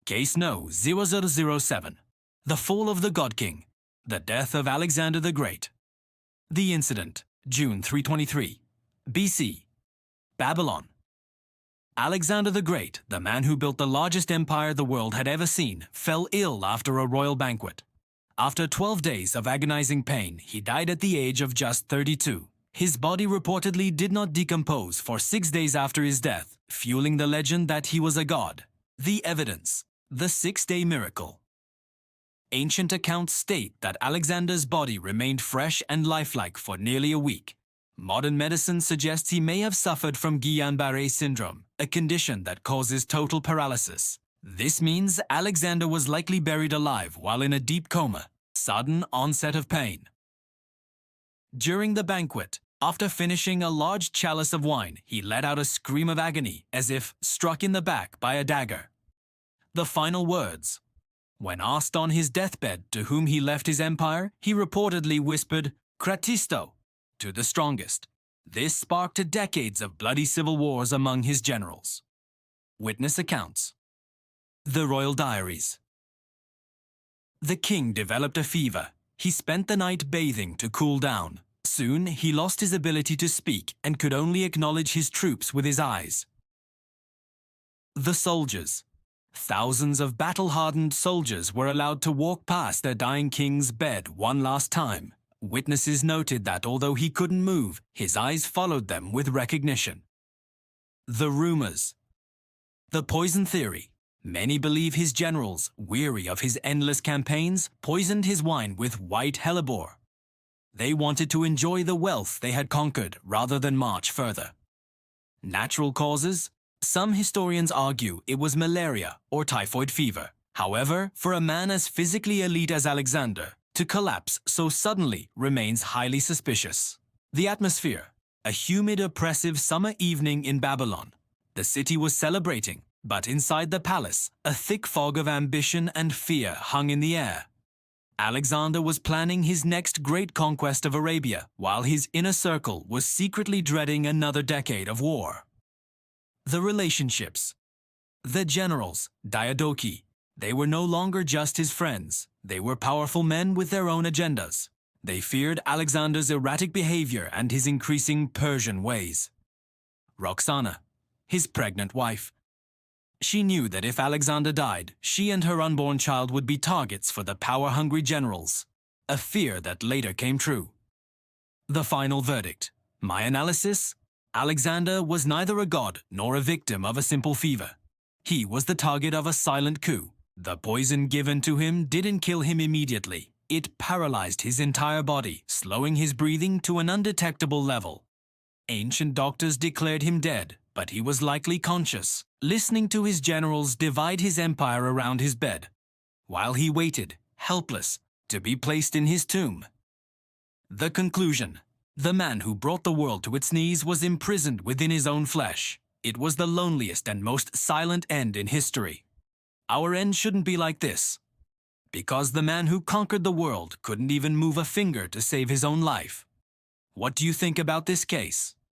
Case No. 0007. The Fall of the God King. The Death of Alexander the Great. The Incident, June 323, BC. Babylon. Alexander the Great, the man who built the largest empire the world had ever seen, fell ill after a royal banquet. After 12 days of agonizing pain, he died at the age of just 32. His body reportedly did not decompose for 6 days after his death, fueling the legend that he was a god. The evidence: the 6-day miracle. Ancient accounts state that Alexander's body remained fresh and lifelike for nearly a week. Modern medicine suggests he may have suffered from Guillain-Barré syndrome, a condition that causes total paralysis. This means Alexander was likely buried alive while in a deep coma, sudden onset of pain. During the banquet, after finishing a large chalice of wine, he let out a scream of agony as if struck in the back by a dagger. The final words. When asked on his deathbed to whom he left his empire, he reportedly whispered, "Kratisto," to the strongest. This sparked decades of bloody civil wars among his generals. Witness accounts. The Royal Diaries. The king developed a fever. He spent the night bathing to cool down. Soon, he lost his ability to speak and could only acknowledge his troops with his eyes. The soldiers. Thousands of battle-hardened soldiers were allowed to walk past their dying king's bed one last time. Witnesses noted that although he couldn't move, his eyes followed them with recognition. The rumors. The poison theory. Many believe his generals, weary of his endless campaigns, poisoned his wine with white hellebore. They wanted to enjoy the wealth they had conquered rather than march further. Natural causes? Some historians argue it was malaria or typhoid fever. However, for a man as physically elite as Alexander, to collapse so suddenly remains highly suspicious. The atmosphere. A humid, oppressive summer evening in Babylon. The city was celebrating, but inside the palace, a thick fog of ambition and fear hung in the air. Alexander was planning his next great conquest of Arabia, while his inner circle was secretly dreading another decade of war. The relationships. The generals, Diadochi. They were no longer just his friends. They were powerful men with their own agendas. They feared Alexander's erratic behavior and his increasing Persian ways. Roxana, his pregnant wife. She knew that if Alexander died, she and her unborn child would be targets for the power-hungry generals, a fear that later came true. The final verdict. My analysis? Alexander was neither a god nor a victim of a simple fever. He was the target of a silent coup. The poison given to him didn't kill him immediately. It paralyzed his entire body, slowing his breathing to an undetectable level. Ancient doctors declared him dead, but he was likely conscious, listening to his generals divide his empire around his bed, while he waited, helpless, to be placed in his tomb. The conclusion. The man who brought the world to its knees was imprisoned within his own flesh. It was the loneliest and most silent end in history. Our end shouldn't be like this. Because the man who conquered the world couldn't even move a finger to save his own life. What do you think about this case?